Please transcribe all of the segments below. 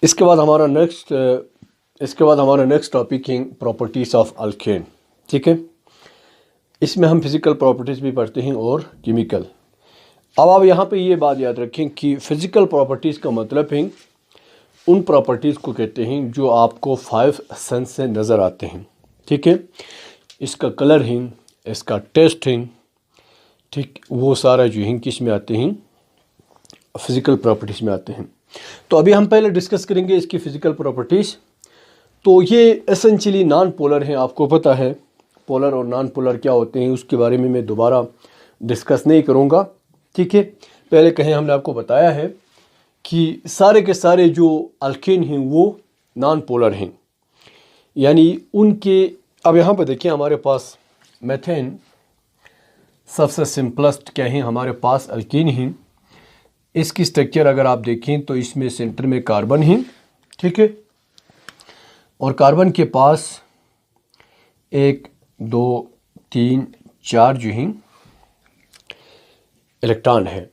इसके बाद हमारा नेक्स्ट टॉपिक है प्रॉपर्टीज़ ऑफ अल्केन। ठीक है, इसमें हम फिज़िकल प्रॉपर्टीज़ भी पढ़ते हैं और केमिकल। अब आप यहाँ पे ये बात याद रखें कि फ़िज़िकल प्रॉपर्टीज़ का मतलब है उन प्रॉपर्टीज़ को कहते हैं जो आपको 5 सेंस से नज़र आते हैं। ठीक है, इसका कलर है, इसका टेस्ट है, ठीक, वो सारा जो है किस में आते हैं, फ़िज़िकल प्रॉपर्टीज़ में आते हैं। तो अभी हम पहले डिस्कस करेंगे इसकी फ़िज़िकल प्रॉपर्टीज़। तो ये एसेंशियली नॉन पोलर हैं, आपको पता है पोलर और नॉन पोलर क्या होते हैं, उसके बारे में मैं दोबारा डिस्कस नहीं करूँगा। ठीक है, पहले कहीं हमने आपको बताया है कि सारे के सारे जो अल्केन हैं वो नॉन पोलर हैं, यानी उनके। अब यहाँ पर देखिए हमारे पास मेथेन सबसे सिंपलेस्ट क्या है, हमारे पास अल्केन हैं। इसकी स्ट्रक्चर अगर आप देखें तो इसमें सेंटर में कार्बन है, ठीक है, और कार्बन के पास 1 2 3 4 जो हैं इलेक्ट्रॉन है।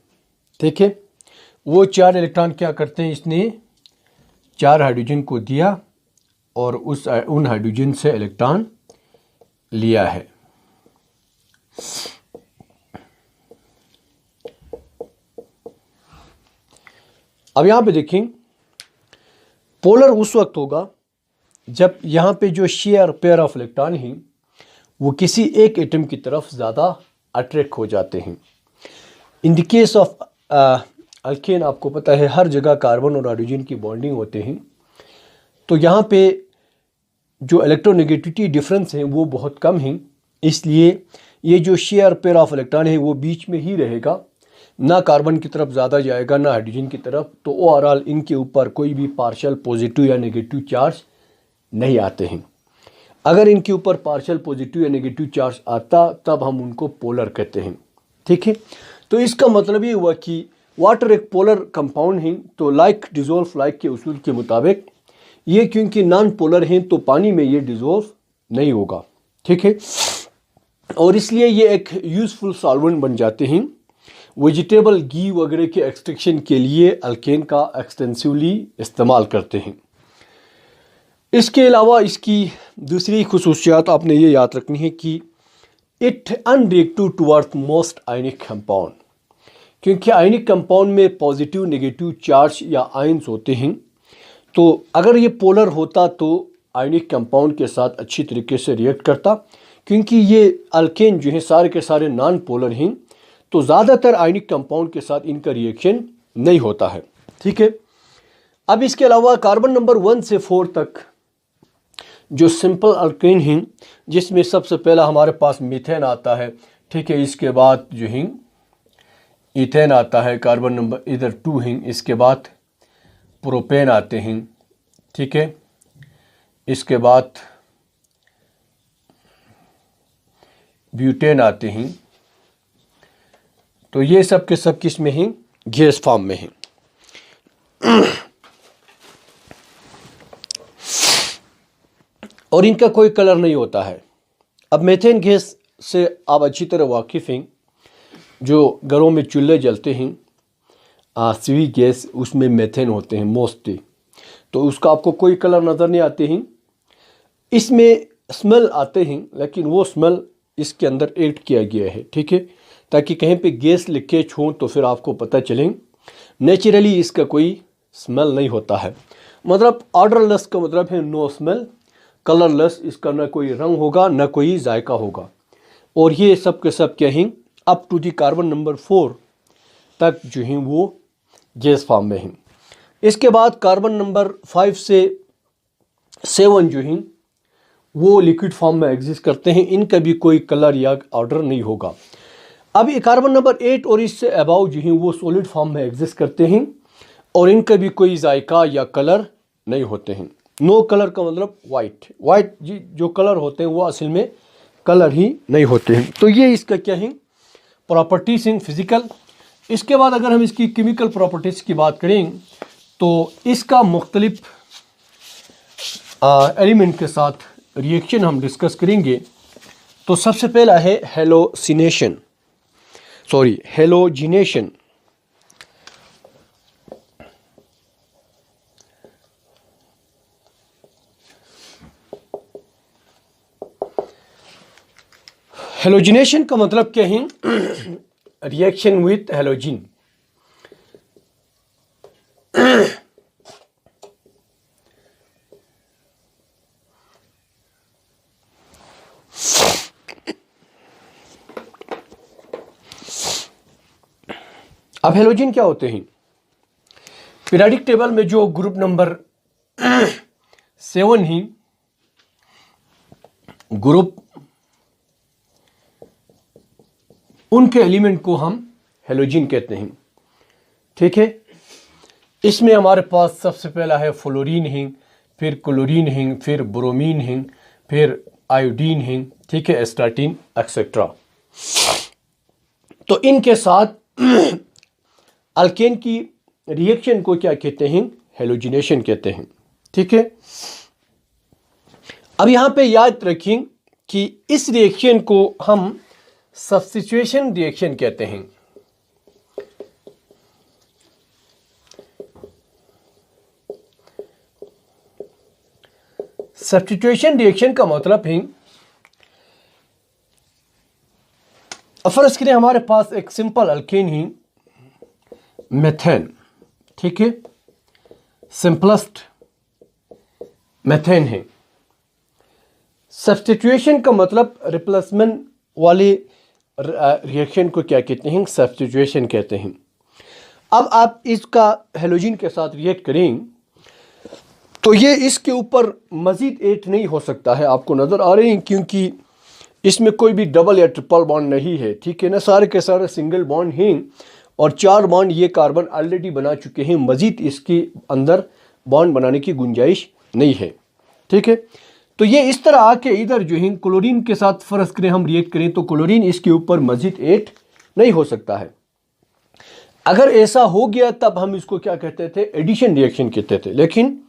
ठीक है, वो 4 इलेक्ट्रॉन क्या करते हैं, इसने 4 हाइड्रोजन को दिया और उन हाइड्रोजन से इलेक्ट्रॉन लिया है। अब यहाँ पे देखें, पोलर उस वक्त होगा जब यहाँ पे जो शेयर पेयर ऑफ इलेक्ट्रॉन हैं वो किसी एक एटम की तरफ ज़्यादा अट्रैक्ट हो जाते हैं। In the case of alkane आपको पता है हर जगह कार्बन और हाइड्रोजन की बॉन्डिंग होते हैं, तो यहाँ पे जो इलेक्ट्रोनेगेटिविटी डिफरेंस है वो बहुत कम है, इसलिए ये जो शेयर पेयर ऑफ इलेक्ट्रॉन है वो बीच में ही रहेगा, ना कार्बन की तरफ ज़्यादा जाएगा ना हाइड्रोजन की तरफ। तो ओवरऑल इनके ऊपर कोई भी पार्शियल पॉजिटिव या नेगेटिव चार्ज नहीं आते हैं। अगर इनके ऊपर पार्शियल पॉजिटिव या नेगेटिव चार्ज आता तब हम उनको पोलर कहते हैं। ठीक है, तो इसका मतलब ये हुआ कि वाटर एक पोलर कंपाउंड है, तो लाइक डिज़ोल्व लाइक के उसूल के मुताबिक ये क्योंकि नॉन पोलर हैं तो पानी में ये डिज़ोल्व नहीं होगा। ठीक है, और इसलिए ये एक यूज़फुल सॉल्वेंट बन जाते हैं। वेजिटेबल घी वगैरह के एक्सट्रैक्शन के लिए अल्केन का एक्सटेंसिवली इस्तेमाल करते हैं। इसके अलावा इसकी दूसरी खुसूसियात आपने ये याद रखनी है कि it unreactive towards most ionic compound, क्योंकि आयनिक कंपाउंड में पॉजिटिव नेगेटिव चार्ज या आयंस होते हैं। तो अगर ये पोलर होता तो आयनिक कंपाउंड के साथ अच्छी तरीके से रिएक्ट करता, क्योंकि ये अल्केन जो है सारे के सारे नॉन पोलर हैं, तो ज़्यादातर आयनिक कंपाउंड के साथ इनका रिएक्शन नहीं होता है। ठीक है, अब इसके अलावा कार्बन नंबर 1 से 4 तक जो सिंपल अल्केन हैं, जिसमें सबसे पहला हमारे पास मीथेन आता है। ठीक है, इसके बाद जो है ईथेन आता है, कार्बन नंबर इधर 2 हैं। इसके बाद प्रोपेन आते हैं। ठीक है, इसके बाद ब्यूटेन आते हैं। तो ये सब के सब किस में हैं, गैस फॉर्म में हैं। और इनका कोई कलर नहीं होता है। अब मेथेन गैस से आप अच्छी तरह वाकिफ़ हैं, जो घरों में चूल्हे जलते हैं स्वी गैस, उसमें मेथेन होते हैं मोस्टली, तो उसका आपको कोई कलर नज़र नहीं आते हैं। इसमें स्मेल आते हैं, लेकिन वो स्मेल इसके अंदर ऐड किया गया है। ठीक है, ताकि कहीं पे गैस लीकेज हो तो फिर आपको पता चले। नेचुरली इसका कोई स्मेल नहीं होता है, मतलब ऑर्डरलेस का मतलब है नो स्मेल, कलरलेस, इसका ना कोई रंग होगा ना कोई जायका होगा। और ये सब के सब क्या हैं, up to the carbon number 4 तक जो हैं वो गैस फॉर्म में हैं। इसके बाद कार्बन नंबर 5 से 7 जो हैं वो लिक्विड फॉर्म में एग्जिस्ट करते हैं, इनका भी कोई कलर या ऑर्डर नहीं होगा। अब ये कार्बन नंबर 8 और इससे अबाव जो हैं वो सॉलिड फॉर्म में एग्जिस्ट करते हैं और इनका भी कोई जायका या कलर नहीं होते हैं। नो कलर का मतलब वाइट जी जो कलर होते हैं वो असल में कलर ही नहीं होते हैं। तो ये इसका क्या है, प्रॉपर्टीज इन फिजिकल। इसके बाद अगर हम इसकी केमिकल प्रॉपर्टीज़ की बात करें तो इसका मुख्तलिफ एलिमेंट के साथ रिएक्शन हम डिस्कस करेंगे। तो सबसे पहला है हेलोजिनेशन। हेलोजिनेशन का मतलब क्या है? Reaction with halogen. अब हेलोजिन क्या होते हैं? पीरियोडिक टेबल में जो ग्रुप नंबर 7 ही ग्रुप, उनके एलिमेंट को हम हेलोजिन कहते हैं। ठीक है, इसमें हमारे पास सबसे पहला है फ्लोरीन है, फिर क्लोरीन है, फिर ब्रोमीन है, फिर आयोडीन है, ठीक है, एस्टाटीन एक्सेट्रा। तो इनके साथ अल्केन की रिएक्शन को क्या कहते हैं? हेलोजिनेशन कहते हैं। ठीक है, अब यहां पे याद रखें कि इस रिएक्शन को हम सब्स्टिट्यूशन रिएक्शन कहते हैं। सब्स्टिट्यूशन रिएक्शन का मतलब है, फर्ज करें हमारे पास एक सिंपल अल्केन ही मेथेन, ठीक है, सिंपलेस्ट मेथेन है। सब्स्टिट्यूशन का मतलब रिप्लेसमेंट वाले रिएक्शन को क्या कहते हैं? सब्स्टिट्यूशन कहते हैं। अब आप इसका हेलोजिन के साथ रिएक्ट करें तो ये इसके ऊपर मजीद एट नहीं हो सकता है, आपको नज़र आ रहे हैं, क्योंकि इसमें कोई भी डबल या ट्रिपल बॉन्ड नहीं है। ठीक है ना, सारे के सारे सिंगल बॉन्ड हैं और 4 बॉन्ड ये कार्बन ऑलरेडी बना चुके हैं, मजीद इसके अंदर बॉन्ड बनाने की गुंजाइश नहीं है। ठीक है, तो ये इस तरह आके इधर जो है क्लोरीन के साथ फर्ज करें हम रिएक्ट करें तो क्लोरीन इसके ऊपर मजीद एट नहीं हो सकता है। अगर ऐसा हो गया तब हम इसको क्या कहते थे? एडिशन रिएक्शन कहते थे। लेकिन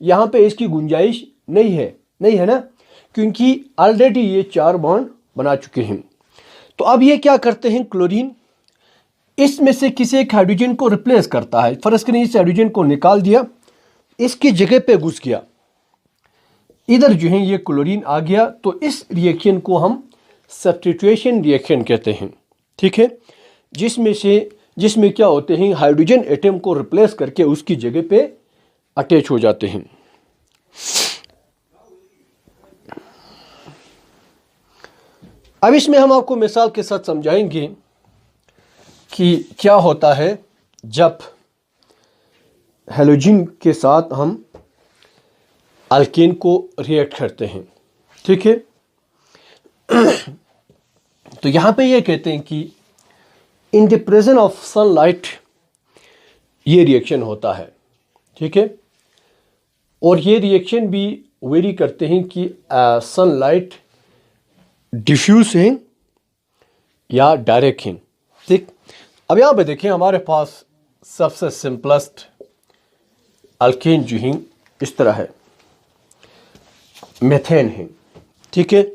यहाँ पे इसकी गुंजाइश नहीं है ना, क्योंकि ऑलरेडी ये 4 बॉन्ड बना चुके हैं। तो अब ये क्या करते हैं? क्लोरीन इसमें से किसी एक हाइड्रोजन को रिप्लेस करता है। फर्ज करें इस हाइड्रोजन को निकाल दिया, इसकी जगह पे घुस गया, इधर जो है ये क्लोरीन आ गया, तो इस रिएक्शन को हम सब्स्टिट्यूशन रिएक्शन कहते हैं। ठीक है, जिसमें क्या होते हैं? हाइड्रोजन एटम को रिप्लेस करके उसकी जगह पे अटैच हो जाते हैं। अब इसमें हम आपको मिसाल के साथ समझाएंगे कि क्या होता है जब हेलोजिन के साथ हम अल्केन को रिएक्ट करते हैं। ठीक है, तो यहां पे ये कहते हैं कि इन द प्रेजेंस ऑफ सनलाइट ये रिएक्शन होता है। ठीक है, और ये रिएक्शन भी वेरी करते हैं कि सनलाइट डिफ्यूज है या डायरेक्ट है। ठीक, अब यहाँ पे देखें हमारे पास सबसे सिंपलेस्ट अल्केन जो है इस तरह है, मेथेन है। ठीक है,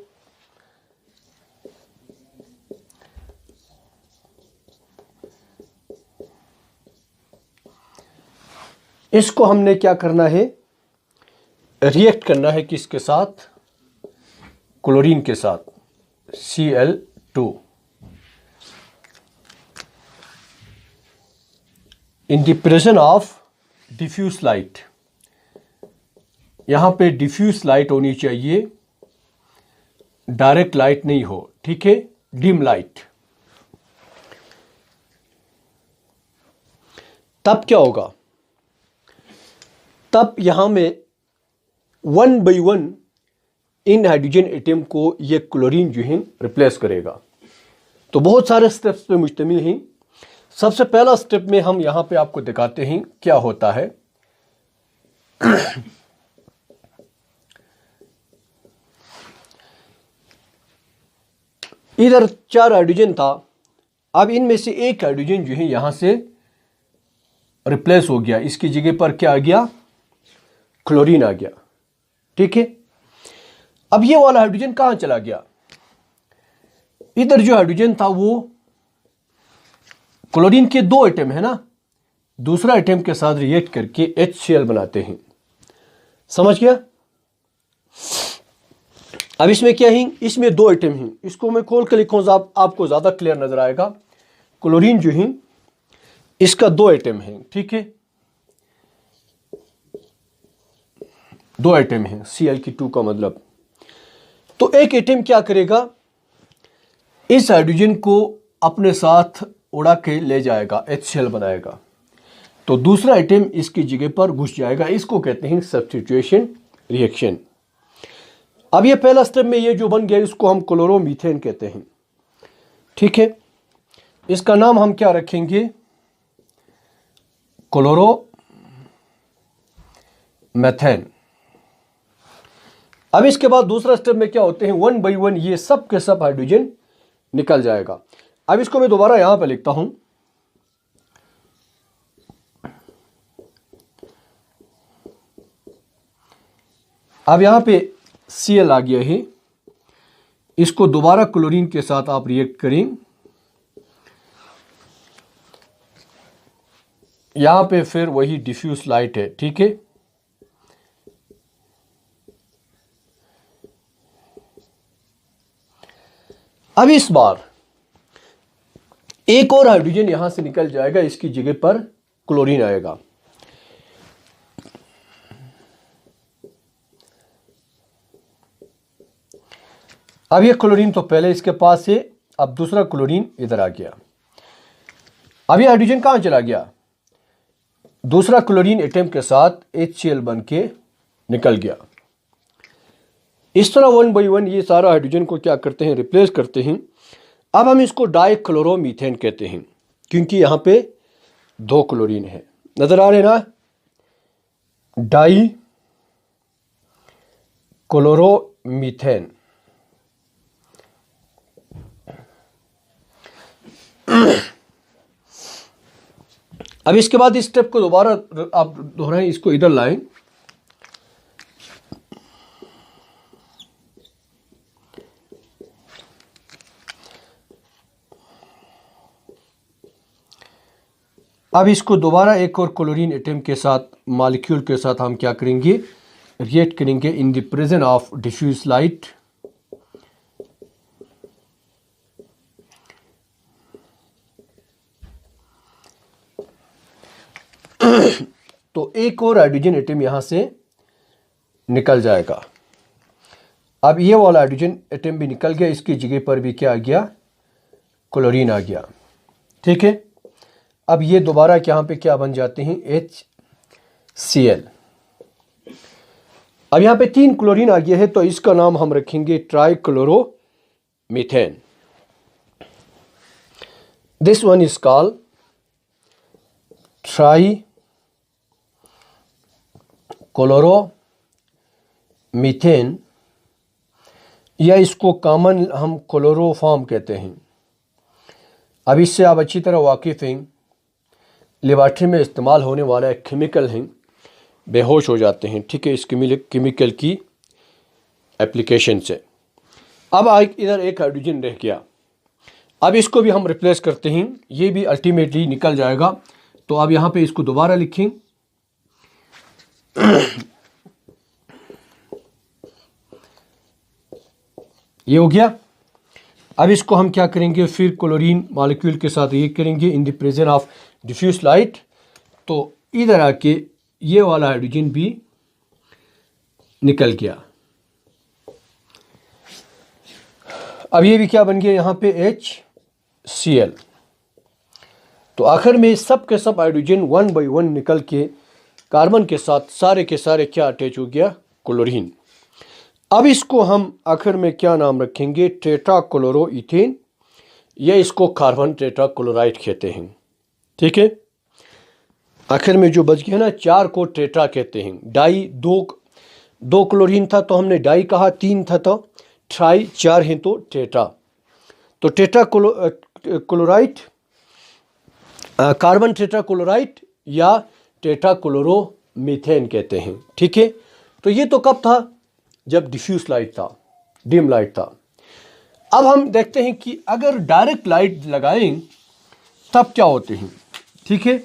इसको हमने क्या करना है? रिएक्ट करना है किसके साथ? क्लोरीन के साथ, Cl2। In the presence of diffuse light, यहां पे डिफ्यूज लाइट होनी चाहिए, डायरेक्ट लाइट नहीं हो। ठीक है, डिम लाइट। तब क्या होगा? तब यहां में 1 by 1 इन हाइड्रोजन एटम को ये क्लोरीन जो है रिप्लेस करेगा। तो बहुत सारे स्टेप्स पे मुश्तमिल हैं। सबसे पहला स्टेप में हम यहां पे आपको दिखाते हैं क्या होता है। इधर 4 हाइड्रोजन था, अब इनमें से एक हाइड्रोजन जो है यहां से रिप्लेस हो गया, इसकी जगह पर क्या आ गया? क्लोरीन आ गया। ठीक है, अब ये वाला हाइड्रोजन कहां चला गया? इधर जो हाइड्रोजन था वो क्लोरीन के 2 एटम है ना, दूसरा एटम के साथ रिएक्ट करके HCl बनाते हैं। समझ गया? अब इसमें क्या है, इसमें दो आइटम हैं, इसको मैं खोल कर लिखूँ आपको ज़्यादा क्लियर नज़र आएगा। क्लोरीन जो है इसका दो आइटम है, ठीक है, दो आइटम है Cl2 का मतलब। तो एक आइटम क्या करेगा, इस हाइड्रोजन को अपने साथ उड़ा के ले जाएगा, HCl बनाएगा, तो दूसरा आइटम इसकी जगह पर घुस जाएगा। इसको कहते हैं सब्स्टिट्यूशन रिएक्शन। अब ये पहला स्टेप में ये जो बन गया इसको हम क्लोरोमीथेन कहते हैं, ठीक है। इसका नाम हम क्या रखेंगे, क्लोरोमेथेन। अब इसके बाद दूसरा स्टेप में क्या होते हैं, 1 बाई 1 ये सब के सब हाइड्रोजन निकल जाएगा। अब इसको मैं दोबारा यहां पर लिखता हूं, अब यहां पे Cl आ गया है, इसको दोबारा क्लोरीन के साथ आप रिएक्ट करें, यहां पे फिर वही डिफ्यूज लाइट है, ठीक है। अब इस बार एक और हाइड्रोजन यहां से निकल जाएगा, इसकी जगह पर क्लोरीन आएगा। अब ये क्लोरीन तो पहले इसके पास है, अब दूसरा क्लोरीन इधर आ गया। अब ये हाइड्रोजन कहां चला गया, दूसरा क्लोरीन एटम के साथ HCl बन के निकल गया। इस तरह 1 बाई 1 ये सारा हाइड्रोजन को क्या करते हैं, रिप्लेस करते हैं। अब हम इसको डाइक्लोरोमीथेन कहते हैं, क्योंकि यहां पे दो क्लोरीन है, नजर आ रहे ना, डाई क्लोरोमीथेन। अब इसके बाद इस स्टेप को दोबारा आप दोहराएं, इसको इधर लाएं, अब इसको दोबारा एक और क्लोरीन एटम के साथ, मॉलिक्यूल के साथ हम क्या करेंगे, रिएक्ट करेंगे in the presence of diffuse light. तो एक और हाइड्रोजन एटम यहां से निकल जाएगा। अब ये वाला हाइड्रोजन एटम भी निकल गया, इसकी जगह पर भी क्या आ गया, क्लोरीन आ गया, ठीक है। अब ये दोबारा यहाँ पे क्या बन जाते हैं, HCl। अब यहाँ पे 3 क्लोरीन आ गया है, तो इसका नाम हम रखेंगे ट्राइक्लोरोमीथेन। दिस वन इज कॉल्ड ट्राइक्लोरोमीथेन, या इसको कॉमन हम क्लोरोफॉर्म कहते हैं। अब इससे आप अच्छी तरह वाकिफ हैं, लेबॉरेटरी में इस्तेमाल होने वाला एक केमिकल है, बेहोश हो जाते हैं, ठीक है, इस केमिकल की एप्लीकेशन से। अब इधर एक हाइड्रोजन रह गया, अब इसको भी हम रिप्लेस करते हैं, ये भी अल्टीमेटली निकल जाएगा। तो अब यहाँ पे इसको दोबारा लिखें, ये हो गया। अब इसको हम क्या करेंगे, फिर क्लोरीन मॉलिक्यूल के साथ ये करेंगे in the presence of diffuse light, तो इधर आके ये वाला हाइड्रोजन भी निकल गया। अब ये भी क्या बन गया, यहाँ पे HCl। तो आखिर में सब के सब हाइड्रोजन 1 बाई 1 निकल के कार्बन के साथ सारे के सारे क्या अटैच हो गया, क्लोरीन। अब इसको हम आखिर में क्या नाम रखेंगे, टेट्राक्लोरोईथेन, या इसको कार्बन टेट्राक्लोराइड कहते हैं, ठीक है। आखिर में जो बच गया ना, 4 को टेट्रा कहते हैं। डाई दो क्लोरीन था तो हमने डाई कहा, 3 था तो ट्राई, 4 हैं तो टेट्रा। तो टेट्राक्लोराइड, कार्बन टेट्राक्लोराइड या टेट्राक्लोरोमीथेन कहते हैं, ठीक है। तो ये तो कब था, जब डिफ्यूज लाइट था, डिम लाइट था। अब हम देखते हैं कि अगर डायरेक्ट लाइट लगाएं तब क्या होते हैं, ठीक है।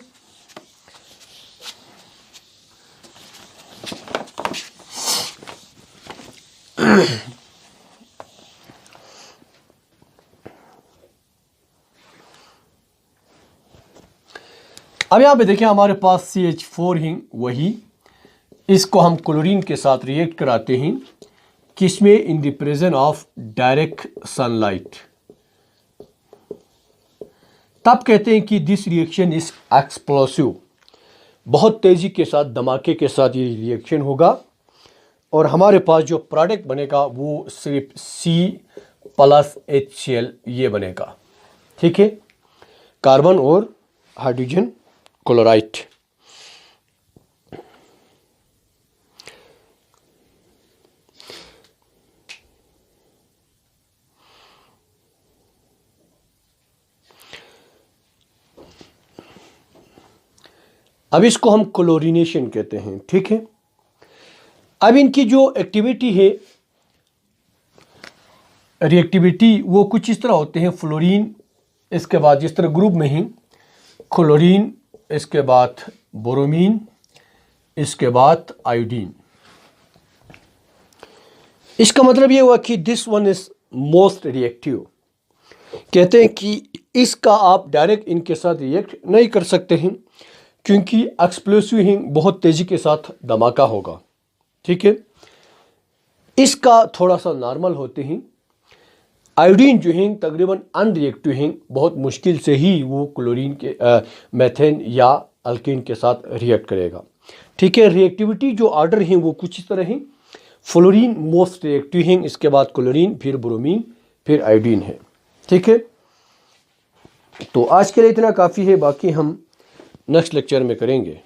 अब यहाँ पे देखिए हमारे पास CH4 ही वही, इसको हम क्लोरीन के साथ रिएक्ट कराते हैं, किसमें? इन the presence of direct sunlight. तब कहते हैं कि दिस रिएक्शन इज एक्सप्लोसिव, बहुत तेजी के साथ, धमाके के साथ ये रिएक्शन होगा और हमारे पास जो प्रोडक्ट बनेगा वो सिर्फ C+HCl ये बनेगा। ठीक है, कार्बन और हाइड्रोजन क्लोराइड। अब इसको हम क्लोरीनेशन कहते हैं। ठीक है, अब इनकी जो एक्टिविटी है, रिएक्टिविटी, वो कुछ इस तरह होते हैं। फ्लोरीन, इसके बाद जिस तरह ग्रुप में ही क्लोरीन, इसके बाद बोरोमीन, इसके बाद आयोडीन। इसका मतलब ये हुआ कि this one is most reactive. कहते हैं कि इसका आप डायरेक्ट इनके साथ रिएक्ट नहीं कर सकते हैं क्योंकि एक्सप्लोसिव ही बहुत तेजी के साथ धमाका होगा। ठीक है, इसका थोड़ा सा नॉर्मल होते हैं। आयोडीन जो है तकरीबन अनरिएक्टिव हैं, बहुत मुश्किल से ही वो क्लोरीन के मेथेन या अल्कीन के साथ रिएक्ट करेगा। ठीक है, रिएक्टिविटी जो ऑर्डर हैं वो कुछ इस तरह हैं। फ्लोरीन मोस्ट रिएक्टिव हैं, इसके बाद क्लोरीन, फिर ब्रोमीन, फिर आयोडीन है। ठीक है, तो आज के लिए इतना काफ़ी है, बाकी हम नेक्स्ट लेक्चर में करेंगे।